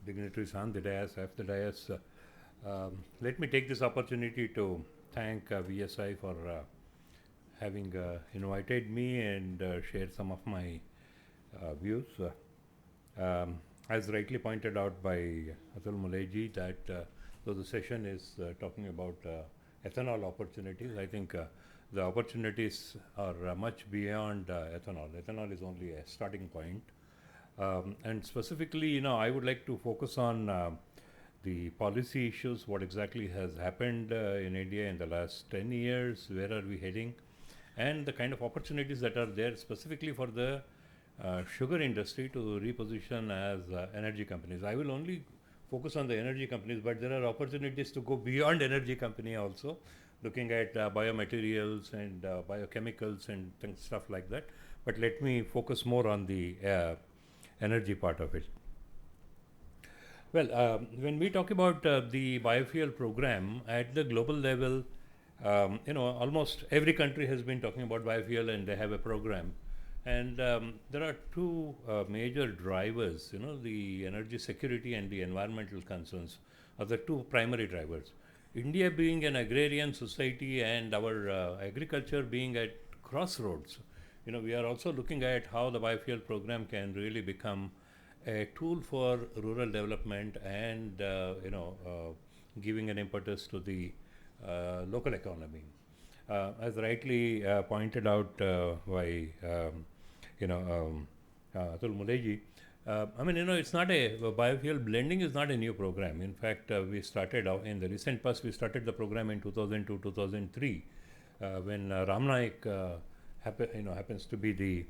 dignitaries on the dais, off the dais. Let me take this opportunity to thank VSI for having invited me and share some of my views. As rightly pointed out by Atul Muleji, that though the session is talking about ethanol opportunities, I think the opportunities are much beyond ethanol. Ethanol is only a starting point. And specifically, I would like to focus on the policy issues, what exactly has happened in India in the last 10 years, where are we heading, and the kind of opportunities that are there specifically for the sugar industry to reposition as energy companies. I will only focus on the energy companies, but there are opportunities to go beyond energy company also, looking at biomaterials and biochemicals and stuff like that. But let me focus more on the energy part of it. Well, when we talk about the biofuel program at the global level, almost every country has been talking about biofuel and they have a program. And there are two major drivers, the energy security and the environmental concerns are the two primary drivers. India being an agrarian society and our agriculture being at crossroads, we are also looking at how the biofuel program can really become a tool for rural development and, giving an impetus to the local economy. As rightly pointed out by Atul Muleji, it's not biofuel blending is not a new program. In fact, we started out in the recent past, we started the program in 2002, 2003, when Ram Naik happens to be the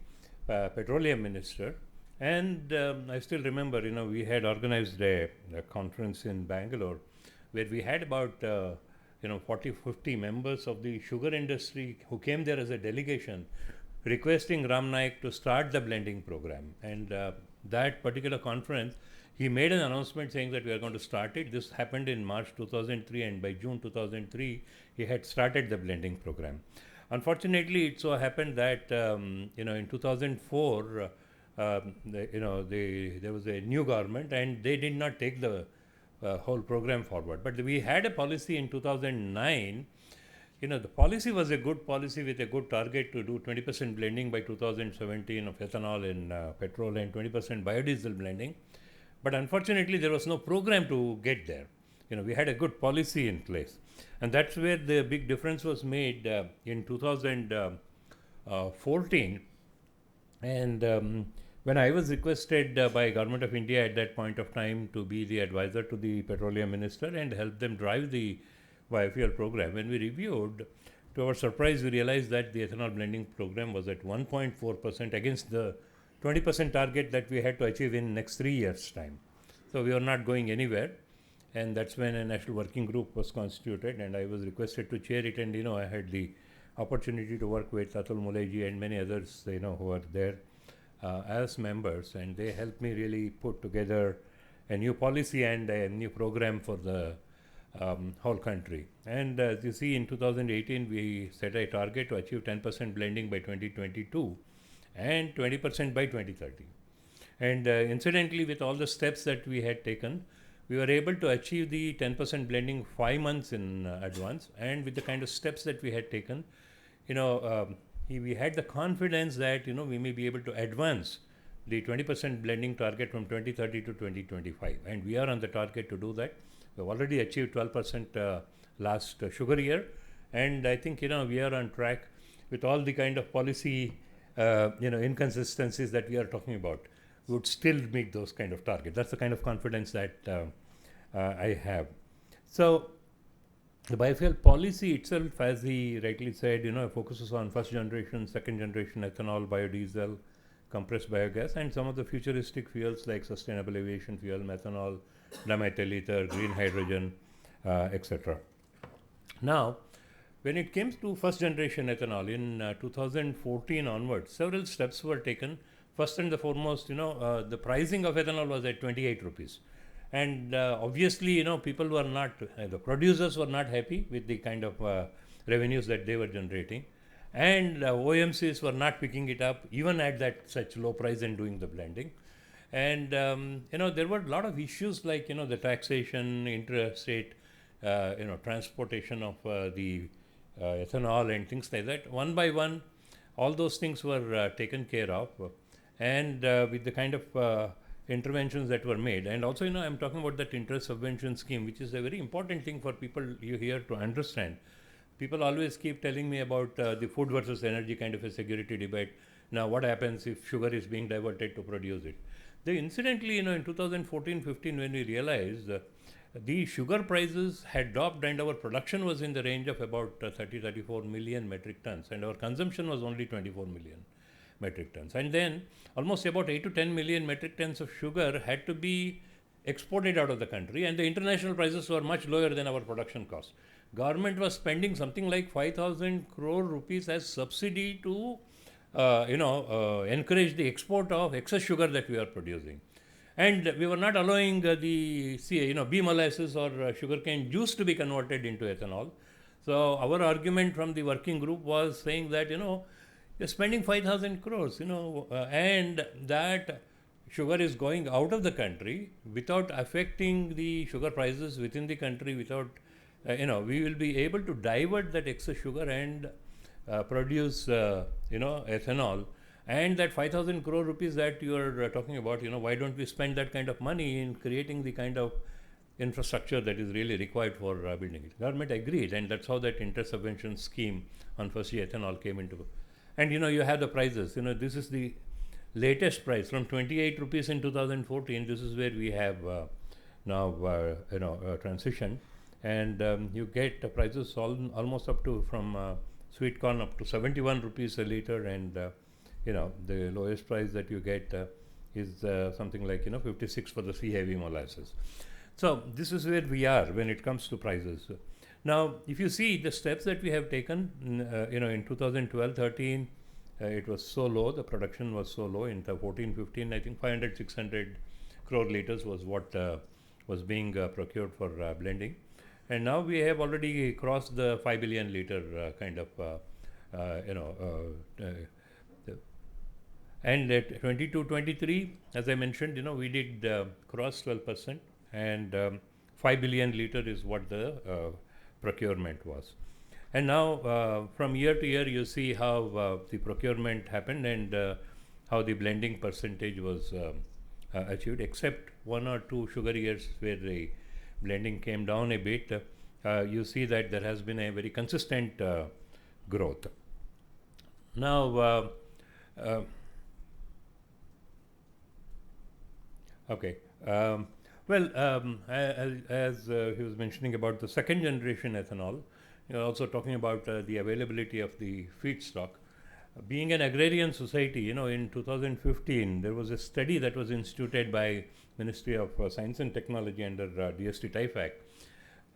Petroleum Minister. And I still remember, we had organized a conference in Bangalore where we had about 40, 50 members of the sugar industry who came there as a delegation requesting Ram Naik to start the blending program. And that particular conference, he made an announcement saying that we are going to start it. This happened in March 2003, and by June 2003, he had started the blending program. Unfortunately, it so happened that, in 2004, there was a new government and they did not take the whole program forward. But we had a policy in 2009. The policy was a good policy with a good target to do 20% blending by 2017 of ethanol in petrol and 20% biodiesel blending. But unfortunately, there was no program to get there. We had a good policy in place. And that's where the big difference was made in 2014. And when I was requested by Government of India at that point of time to be the advisor to the Petroleum Minister and help them drive the biofuel program, when we reviewed, to our surprise, we realized that the ethanol blending program was at 1.4% against the 20% target that we had to achieve in next 3 years' time. So we were not going anywhere. And that's when a national working group was constituted, and I was requested to chair it. And I had the opportunity to work with Atul Muleji and many others, who were there as members, and they helped me really put together a new policy and a new program for the whole country. And as you see, in 2018, we set a target to achieve 10% blending by 2022 and 20% by 2030. And incidentally, with all the steps that we had taken, we were able to achieve the 10% blending 5 months in advance. And with the kind of steps that we had taken, we had the confidence that we may be able to advance the 20% blending target from 2030 to 2025, and we are on the target to do that. We've already achieved 12% last sugar year, and I think we are on track with all the kind of policy inconsistencies that we are talking about. We would still meet those kind of targets. That's the kind of confidence that I have. So the biofuel policy itself, as he rightly said, focuses on first generation, second generation ethanol, biodiesel, compressed biogas, and some of the futuristic fuels like sustainable aviation fuel, methanol, dimethyl ether, green hydrogen, etc. Now, when it came to first generation ethanol in 2014 onwards, several steps were taken. First and the foremost, the pricing of ethanol was at 28 rupees. And obviously, people were not, the producers were not happy with the kind of revenues that they were generating. And OMCs were not picking it up even at that such low price and doing the blending. And there were a lot of issues like the taxation, interstate transportation of the ethanol and things like that. One by one, all those things were taken care of, and with the kind of interventions that were made. And also, I'm talking about that interest subvention scheme, which is a very important thing for people here to understand. People always keep telling me about the food versus energy kind of a security debate. Now, what happens if sugar is being diverted to produce it? Incidentally, in 2014-15, when we realized the sugar prices had dropped and our production was in the range of about 34 million metric tons, and our consumption was only 24 million metric tons. And then almost about 8 to 10 million metric tons of sugar had to be exported out of the country, and the international prices were much lower than our production cost. Government was spending something like 5,000 crore rupees as subsidy to encourage the export of excess sugar that we are producing. And we were not allowing the bee molasses or sugarcane juice to be converted into ethanol. So our argument from the working group was saying that, you're spending 5,000 crores, and that sugar is going out of the country without affecting the sugar prices within the country, without, we will be able to divert that excess sugar and produce, ethanol. And that 5,000 crore rupees that you are talking about, why don't we spend that kind of money in creating the kind of infrastructure that is really required for building it? Government agreed, and that's how that inter-subvention scheme on first ethanol came into. And you have the prices. This is the latest price from 28 rupees in 2014. This is where we have now transition, and you get prices almost up to from sweet corn up to 71 rupees a liter, and the lowest price that you get is something like 56 for the C heavy molasses. So this is where we are when it comes to prices. Now, if you see the steps that we have taken, in 2012-13, it was so low, the production was so low. In 14-15, I think 500-600 crore liters was what was being procured for blending. And now we have already crossed the 5 billion liter kind of, and at 22-23, as I mentioned, we did cross 12%, and 5 billion liter is what the procurement was. And now from year to year, you see how the procurement happened and how the blending percentage was achieved, except 1 or 2 sugar years where the blending came down a bit. You see that there has been a very consistent growth. Now, okay. As he was mentioning about the second generation ethanol, you're also talking about the availability of the feedstock. Being an agrarian society, in 2015, there was a study that was instituted by Ministry of Science and Technology under DST TIFAC.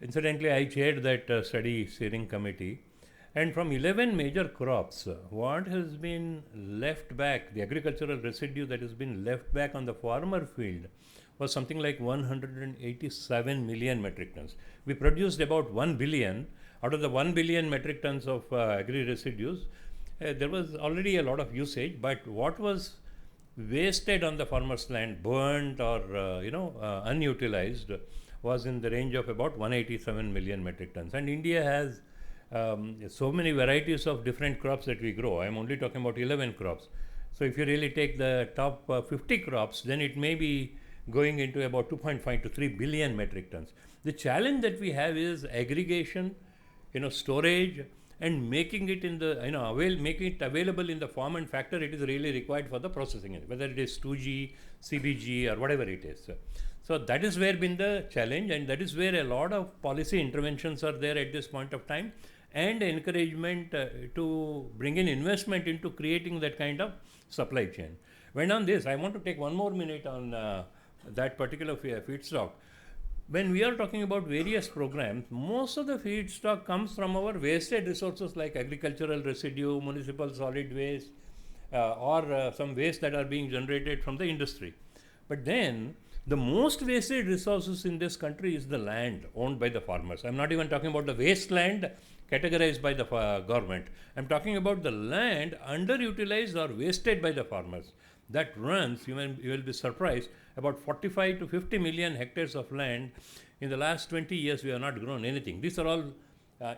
Incidentally, I chaired that study steering committee. And from 11 major crops, what has been left back, the agricultural residue that has been left back on the farmer field, was something like 187 million metric tons. We produced about 1 billion. Out of the 1 billion metric tons of agri residues, there was already a lot of usage, but what was wasted on the farmer's land, burnt or unutilized, was in the range of about 187 million metric tons. And India has so many varieties of different crops that we grow. I am only talking about 11 crops. So if you really take the top 50 crops, then it may be going into about 2.5 to 3 billion metric tons. The challenge that we have is aggregation, storage, and making it in the, making it available in the form and factor it is really required for the processing, whether it is 2G, CBG, or whatever it is. So that is where been the challenge, and that is where a lot of policy interventions are there at this point of time, and encouragement to bring in investment into creating that kind of supply chain. When on this, I want to take one more minute on that particular feedstock. When we are talking about various programs, most of the feedstock comes from our wasted resources like agricultural residue, municipal solid waste, or some waste that are being generated from the industry. But then, the most wasted resources in this country is the land owned by the farmers. I'm not even talking about the wasteland categorized by the government. I'm talking about the land underutilized or wasted by the farmers. that runs, you will be surprised, about 45 to 50 million hectares of land. In the last 20 years, we have not grown anything. These are all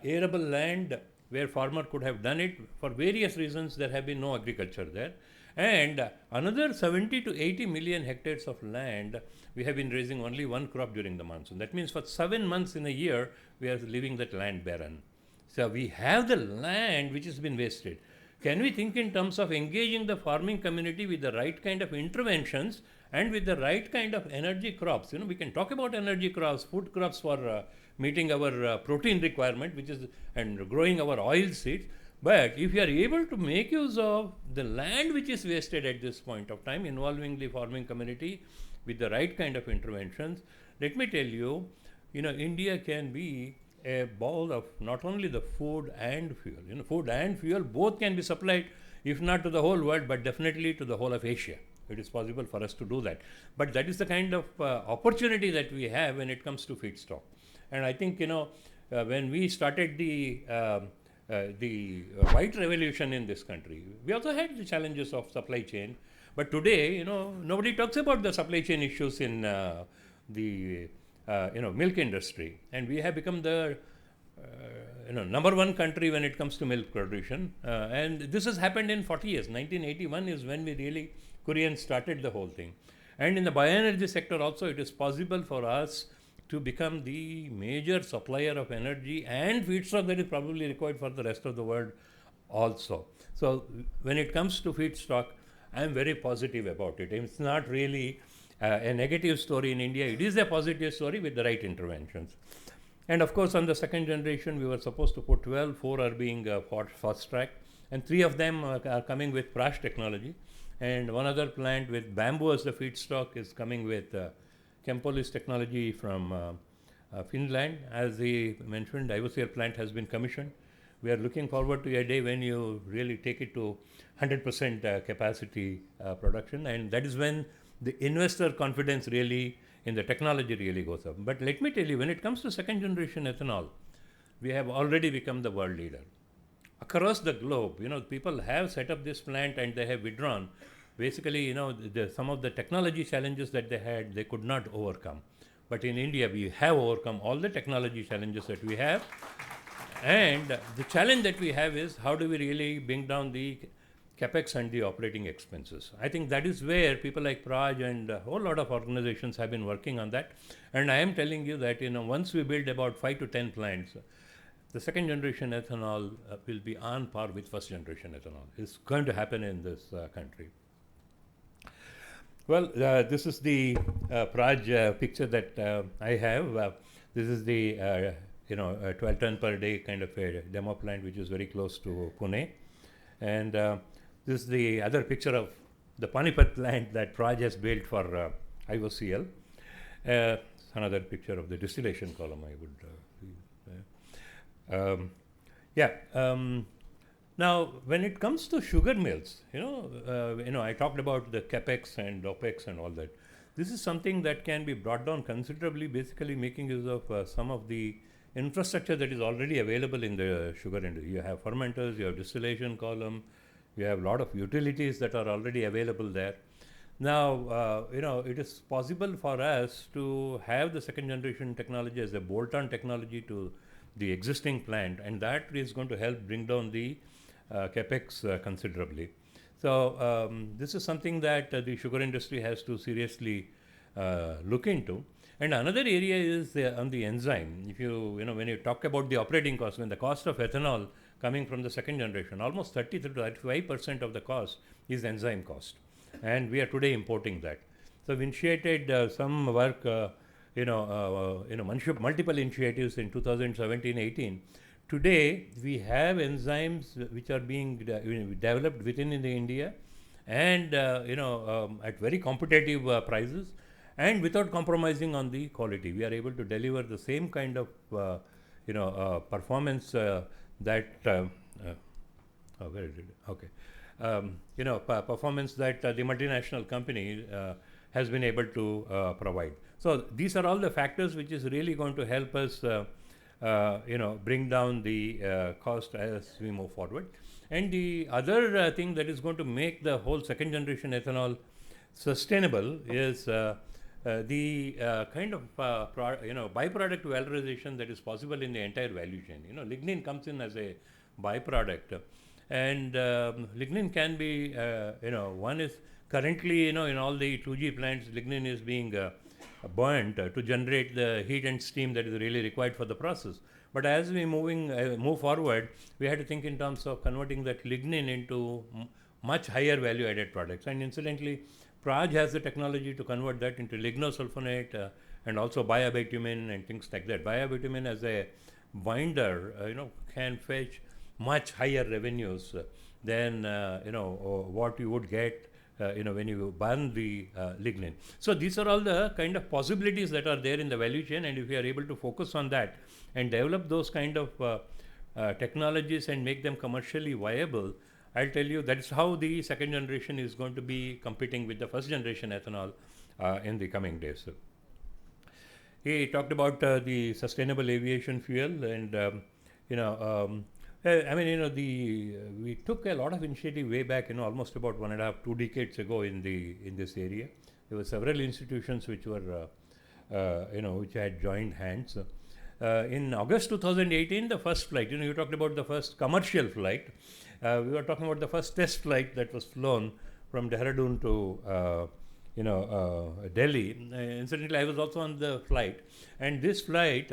arable land where farmer could have done it. For various reasons, there have been no agriculture there. And another 70 to 80 million hectares of land, we have been raising only one crop during the monsoon. That means for 7 months in a year, we are leaving that land barren. So we have the land which has been wasted. Can we think in terms of engaging the farming community with the right kind of interventions and with the right kind of energy crops? We can talk about energy crops, food crops for meeting our protein requirement, which is and growing our oil seeds. But if you are able to make use of the land which is wasted at this point of time, involving the farming community with the right kind of interventions, let me tell you, India can be a bowl of not only the food and fuel. Food and fuel both can be supplied, if not to the whole world, but definitely to the whole of Asia. It is possible for us to do that. But that is the kind of opportunity that we have when it comes to feedstock. And I think, when we started the white revolution in this country, we also had the challenges of supply chain. But today, nobody talks about the supply chain issues in the milk industry, and we have become the number one country when it comes to milk production. And this has happened in 40 years. 1981 is when we really Koreans started the whole thing. And in the bioenergy sector also, it is possible for us to become the major supplier of energy and feedstock that is probably required for the rest of the world also. So when it comes to feedstock, I am very positive about it. It's not really a negative story in India. It is a positive story with the right interventions. And of course, on the second generation, we were supposed to put 12, 4 are being fast-tracked, and 3 of them are coming with Praj technology, and one other plant with bamboo as the feedstock is coming with Chempolis technology from Finland. As he mentioned, IOCL plant has been commissioned. We are looking forward to a day when you really take it to 100% capacity production, and that is when the investor confidence really in the technology really goes up. But let me tell you, when it comes to second generation ethanol, we have already become the world leader. Across the globe, people have set up this plant and they have withdrawn. Basically, some of the technology challenges that they had, they could not overcome. But in India, we have overcome all the technology challenges that we have. And the challenge that we have is how do we really bring down the capex and the operating expenses. I think that is where people like Praj and a whole lot of organizations have been working on that. And I am telling you that once we build about 5 to 10 plants, the second generation ethanol will be on par with first generation ethanol. It's going to happen in this country. Well, this is the Praj picture that I have. This is the 12 ton per day kind of a demo plant, which is very close to Pune. And this is the other picture of the Panipat plant that Praj has built for IOCL. Another picture of the distillation column I would now, when it comes to sugar mills, I talked about the capex and opex and all that. This is something that can be brought down considerably, basically making use of some of the infrastructure that is already available in the sugar industry. You have fermenters, you have distillation column, you have a lot of utilities that are already available there. Now, it is possible for us to have the second generation technology as a bolt-on technology to the existing plant, and that is going to help bring down the capex considerably. So this is something that the sugar industry has to seriously look into. And another area is on the enzyme. If when you talk about the operating cost, when the cost of ethanol coming from the second generation, almost 30 to 35% of the cost is enzyme cost, and we are today importing that. So we initiated some work, multiple initiatives in 2017-18. Today, we have enzymes which are being developed within India, and at very competitive prices, and without compromising on the quality. We are able to deliver the same kind of performance that where is it? Okay, performance that the multinational company has been able to provide. So these are all the factors which is really going to help us bring down the cost as we move forward. And the other thing that is going to make the whole second generation ethanol sustainable is the kind of byproduct valorization that is possible in the entire value chain. Lignin comes in as a byproduct, and lignin can be one is currently in all the 2G plants, lignin is being burnt to generate the heat and steam that is really required for the process. But as we move forward, we had to think in terms of converting that lignin into much higher value added products. And incidentally, Praj has the technology to convert that into lignosulfonate and also biobitumen and things like that. Biobitumen as a binder, can fetch much higher revenues than what you would get when you burn the lignin. So these are all the kind of possibilities that are there in the value chain, and if you are able to focus on that and develop those kind of technologies and make them commercially viable, I'll tell you that's how the second generation is going to be competing with the first generation ethanol in the coming days. He talked about the sustainable aviation fuel, and we took a lot of initiative way back, almost about 1.5, 2 decades ago in this area. There were several institutions which were, which had joined hands. In August 2018, the first flight, you talked about the first commercial flight. We were talking about the first test flight that was flown from Dehradun to Delhi. Incidentally, I was also on the flight, and this flight,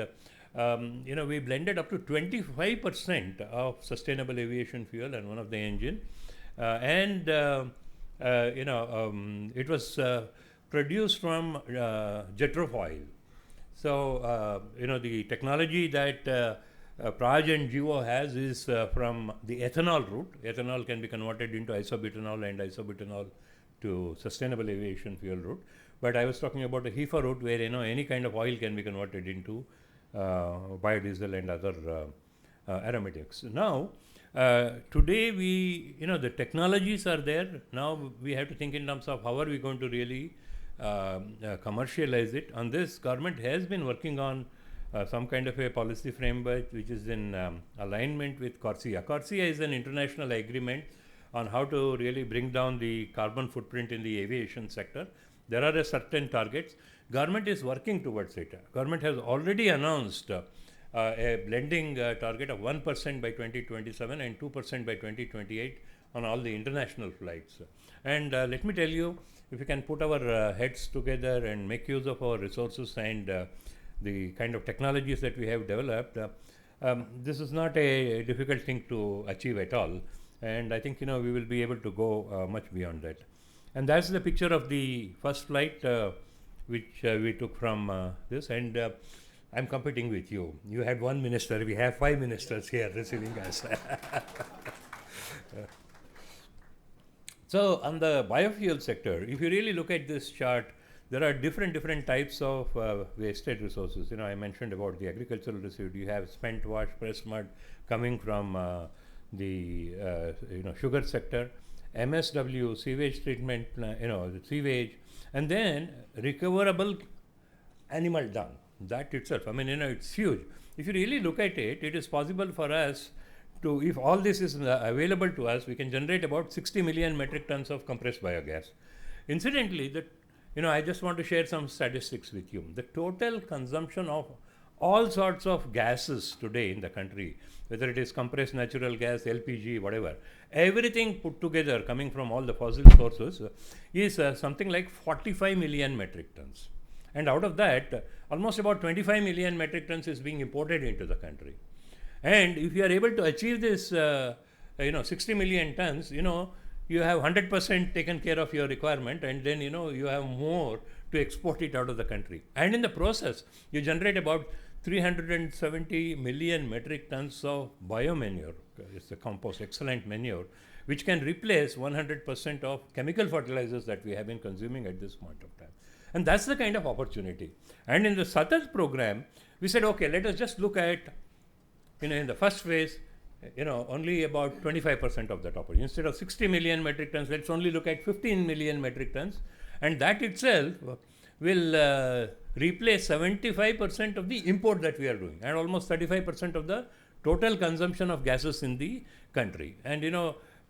we blended up to 25% of sustainable aviation fuel and one of the engine, it was produced from jetrofoil. So, the technology that Praj and Gevo has is from the ethanol route. Ethanol can be converted into isobutanol and isobutanol to sustainable aviation fuel route. But I was talking about a HEFA route where any kind of oil can be converted into biodiesel and other aromatics. Now, today the technologies are there. Now we have to think in terms of how are we going to really commercialize it. On this, government has been working on some kind of a policy framework which is in alignment with CORSIA. CORSIA is an international agreement on how to really bring down the carbon footprint in the aviation sector. There are certain targets. Government is working towards it. Government has already announced a blending target of 1% by 2027 and 2% by 2028 on all the international flights. And let me tell you, if we can put our heads together and make use of our resources and the kind of technologies that we have developed, this is not a difficult thing to achieve at all. And I think we will be able to go much beyond that. And that's the picture of the first flight which we took from this. And I'm competing with you. You had one minister. We have 5 ministers here receiving us. So on the biofuel sector, if you really look at this chart, there are different types of wasted resources. I mentioned about the agricultural residue. You have spent wash, pressed mud coming from the sugar sector, MSW, sewage treatment, the sewage, and then recoverable animal dung. That itself, it's huge. If you really look at it, it is possible for us to, if all this is available to us, we can generate about 60 million metric tons of compressed biogas. Incidentally, I just want to share some statistics with you. The total consumption of all sorts of gases today in the country, whether it is compressed natural gas, LPG, whatever, everything put together coming from all the fossil sources is something like 45 million metric tons. And out of that, almost about 25 million metric tons is being imported into the country. And if you are able to achieve this, 60 million tons, you have 100% taken care of your requirement, and then, you have more to export it out of the country. And in the process, you generate about 370 million metric tons of biomanure. It's a compost, excellent manure, which can replace 100% of chemical fertilizers that we have been consuming at this point of time. And that's the kind of opportunity. And in the Satat program, we said, okay, let us just look at, in the first phase, only about 25% of that opportunity. Instead of 60 million metric tons, let's only look at 15 million metric tons. And that itself will replace 75% of the import that we are doing and almost 35% of the total consumption of gases in the country. And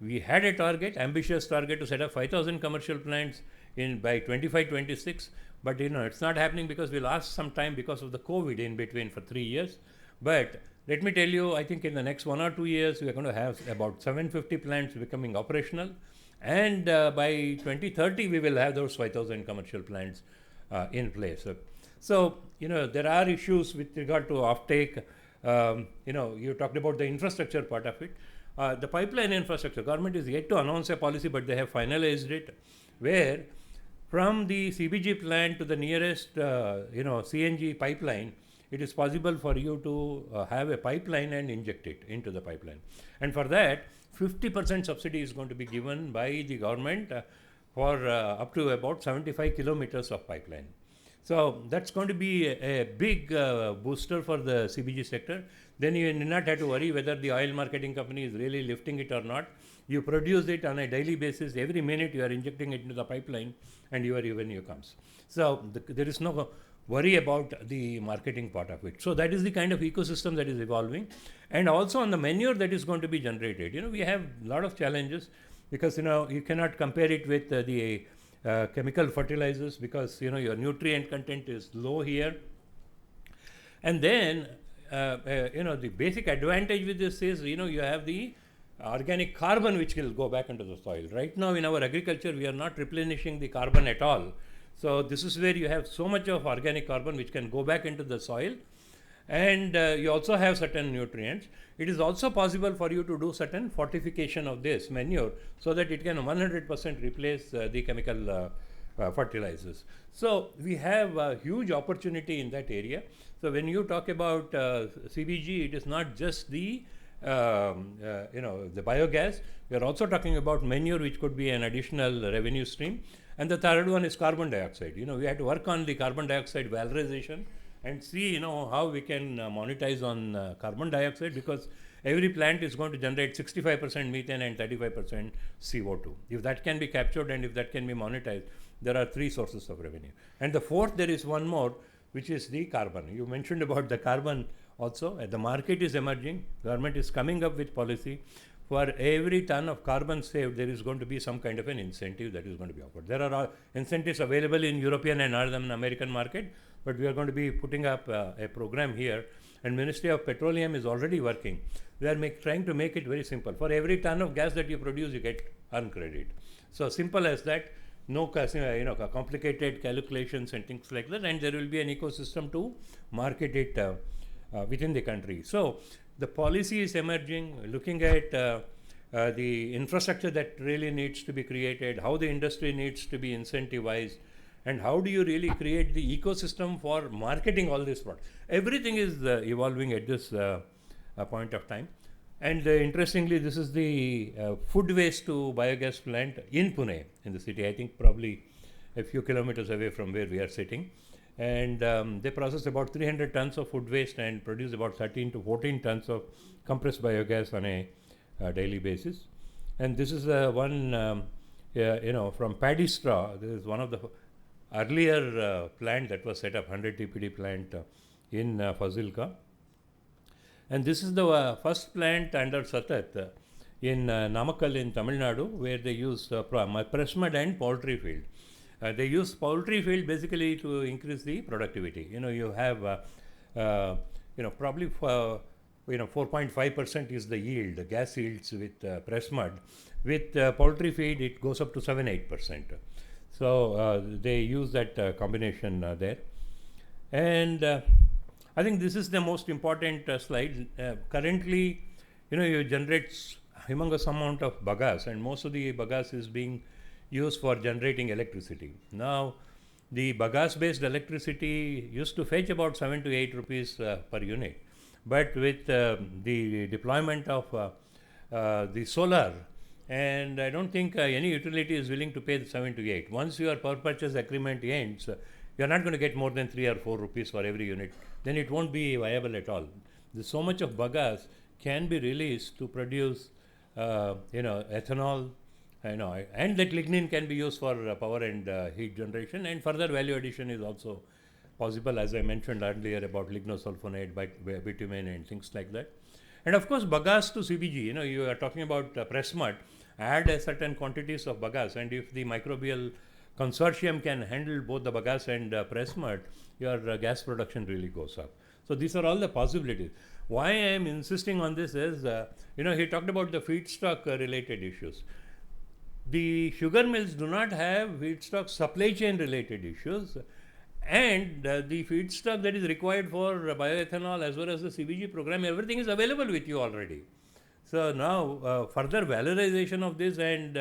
we had a target, ambitious target, to set up 5,000 commercial plants by 25-26, but it's not happening because we lost some time because of the COVID in between for 3 years. But let me tell you, I think in the next 1 or 2 years, we are going to have about 750 plants becoming operational. And by 2030, we will have those 5,000 commercial plants in place. So, there are issues with regard to offtake. You talked about the infrastructure part of it. The pipeline infrastructure, government is yet to announce a policy, but they have finalized it, where from the CBG plant to the nearest, CNG pipeline, it is possible for you to have a pipeline and inject it into the pipeline. And for that, 50% subsidy is going to be given by the government for up to about 75 kilometers of pipeline. So that's going to be a big booster for the CBG sector. Then you do not have to worry whether the oil marketing company is really lifting it or not. You produce it on a daily basis. Every minute you are injecting it into the pipeline and your revenue comes. So there is no worry about the marketing part of it. So that is the kind of ecosystem that is evolving. And also on the manure that is going to be generated, we have a lot of challenges because, you cannot compare it with the chemical fertilizers because, your nutrient content is low here. And then, the basic advantage with this is, you have the organic carbon which will go back into the soil. Right now in our agriculture, we are not replenishing the carbon at all. So this is where you have so much of organic carbon which can go back into the soil. And you also have certain nutrients. It is also possible for you to do certain fortification of this manure so that it can 100% replace the chemical fertilizers. So we have a huge opportunity in that area. So when you talk about CBG, it is not just the the biogas. We are also talking about manure, which could be an additional revenue stream. And the third one is carbon dioxide. We have to work on the carbon dioxide valorization and see, how we can monetize on carbon dioxide, because every plant is going to generate 65% methane and 35% CO2. If that can be captured and if that can be monetized, there are 3 sources of revenue. And the fourth, there is one more, which is the carbon. You mentioned about the carbon also. The market is emerging. Government is coming up with policy. For every ton of carbon saved, there is going to be some kind of an incentive that is going to be offered. There are incentives available in European and North American market, but we are going to be putting up a program here, and Ministry of Petroleum is already working. We are trying to make it very simple. For every ton of gas that you produce, you get earn credit. So simple as that. No complicated calculations and things like that, and there will be an ecosystem to market it within the country. So the policy is emerging, looking at the infrastructure that really needs to be created, how the industry needs to be incentivized, and how do you really create the ecosystem for marketing all this product. Everything is evolving at this point of time. And interestingly, this is the food waste to biogas plant in Pune, in the city, I think probably a few kilometers away from where we are sitting. And they process about 300 tons of food waste and produce about 13 to 14 tons of compressed biogas on a daily basis. And this is one, from paddy straw. This is one of the earlier plant that was set up, 100 TPD plant in Fazilka. And this is the first plant under Satat in Namakkal in Tamil Nadu, where they use press mud and poultry field. They use poultry field basically to increase the productivity. You have, probably 4.5% is the yield, gas yields with press mud. With poultry feed, it goes up to 7-8%. So they use that combination there. And I think this is the most important slide. Currently, you generate humongous amount of bagasse, and most of the bagasse is being used for generating electricity. Now, the bagasse-based electricity used to fetch about 7 to 8 rupees per unit. But with the deployment of the solar, and I don't think any utility is willing to pay the 7 to 8. Once your power purchase agreement ends, you are not going to get more than 3 or 4 rupees for every unit. Then it won't be viable at all. There's so much of bagasse can be released to produce, ethanol, and that lignin can be used for power and heat generation, and further value addition is also possible, as I mentioned earlier about lignosulfonate, bitumen and things like that. And of course, bagasse to CBG, you are talking about press mud, add a certain quantities of bagasse, and if the microbial consortium can handle both the bagasse and press mud, your gas production really goes up. So these are all the possibilities. Why I am insisting on this is, he talked about the feedstock related issues. The sugar mills do not have feedstock supply chain related issues, and the feedstock that is required for bioethanol as well as the CBG program, everything is available with you already. So now further valorization of this and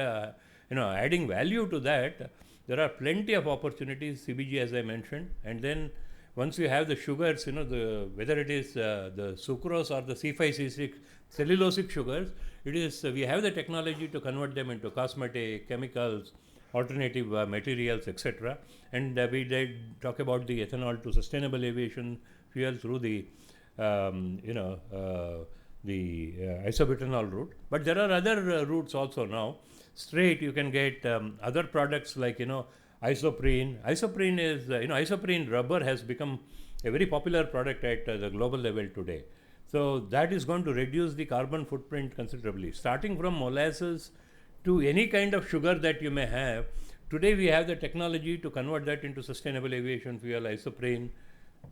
adding value to that, there are plenty of opportunities, CBG as I mentioned, and then once you have the sugars, whether it is the sucrose or the C5C6 cellulosic sugars, it is we have the technology to convert them into cosmetic, chemicals, alternative materials, etc. And we did talk about the ethanol to sustainable aviation fuel through the isobutanol route. But there are other routes also now. Straight you can get other products like isoprene. Isoprene is isoprene rubber has become a very popular product at the global level today. So that is going to reduce the carbon footprint considerably. Starting from molasses to any kind of sugar that you may have, today we have the technology to convert that into sustainable aviation fuel, isoprene,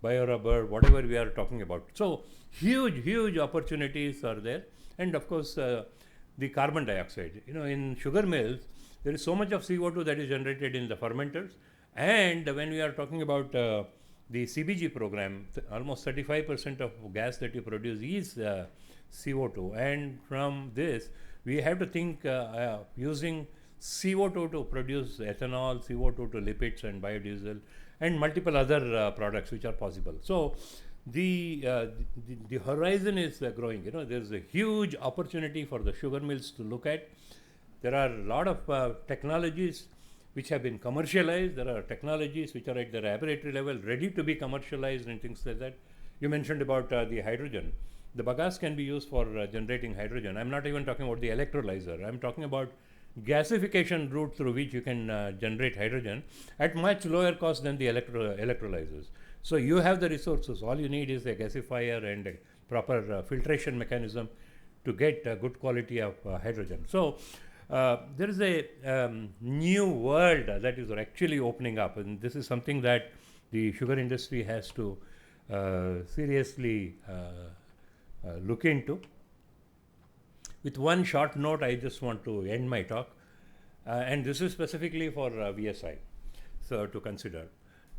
biorubber, whatever we are talking about. So huge opportunities are there. And of course the carbon dioxide. In sugar mills, there is so much of CO2 that is generated in the fermenters. And when we are talking about the CBG program, almost 35% of gas that you produce is CO2. And from this, we have to think using CO2 to produce ethanol, CO2 to lipids and biodiesel, and multiple other products which are possible. So the horizon is growing. There is a huge opportunity for the sugar mills to look at. There are a lot of technologies which have been commercialized. There are technologies which are at the laboratory level ready to be commercialized and things like that. You mentioned about the hydrogen. The bagasse can be used for generating hydrogen. I'm not even talking about the electrolyzer. I'm talking about gasification route through which you can generate hydrogen at much lower cost than the electrolyzers. So you have the resources. All you need is a gasifier and a proper filtration mechanism to get good quality of hydrogen. So there is a new world that is actually opening up, and this is something that the sugar industry has to seriously look into. With one short note, I just want to end my talk, and this is specifically for VSI, so to consider.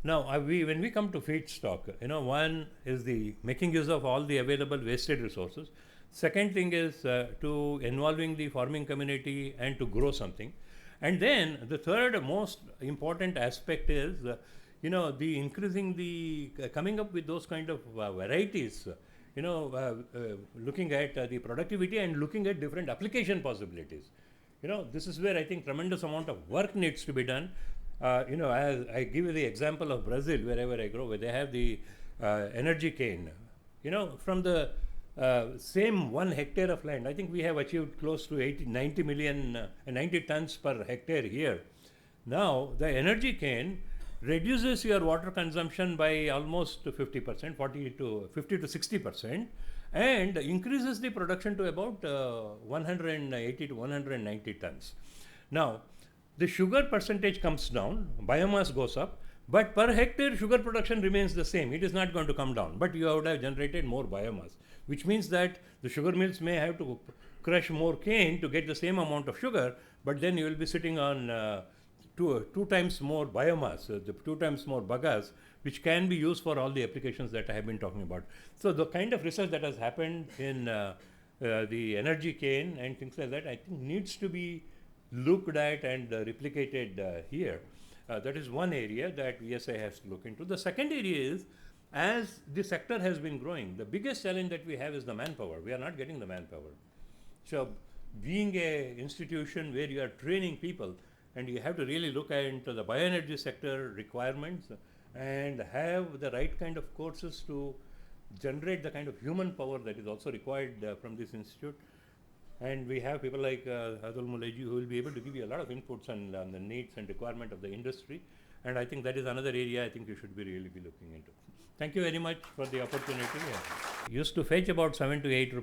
Now, when we come to feedstock, one is the making use of all the available wasted resources. Second thing is to involving the farming community and to grow something. And then the third most important aspect is, the increasing the coming up with those kind of varieties. Looking at the productivity and looking at different application possibilities. This is where I think tremendous amount of work needs to be done. As I give you the example of Brazil, wherever I grow, where they have the energy cane. From the same 1 hectare of land, I think we have achieved close to 90 tons per hectare here. Now, the energy cane reduces your water consumption by almost 50%, 50 to 60%, and increases the production to about 180 to 190 tons. Now, the sugar percentage comes down, biomass goes up, but per hectare sugar production remains the same. It is not going to come down, but you would have generated more biomass, which means that the sugar mills may have to crush more cane to get the same amount of sugar, but then you will be sitting on two times more biomass, 2 times more bagasse, which can be used for all the applications that I have been talking about. So the kind of research that has happened in the energy cane and things like that, I think needs to be looked at and replicated here. That is one area that VSI has to look into. The second area is, as the sector has been growing, the biggest challenge that we have is the manpower. We are not getting the manpower. So being a institution where you are training people, and you have to really look into the bioenergy sector requirements and have the right kind of courses to generate the kind of human power that is also required from this institute. And we have people like Adul Muleji who will be able to give you a lot of inputs on the needs and requirement of the industry. And I think that is another area I think you should really be looking into. Thank you very much for the opportunity. Used to fetch about 7 to 8 rupees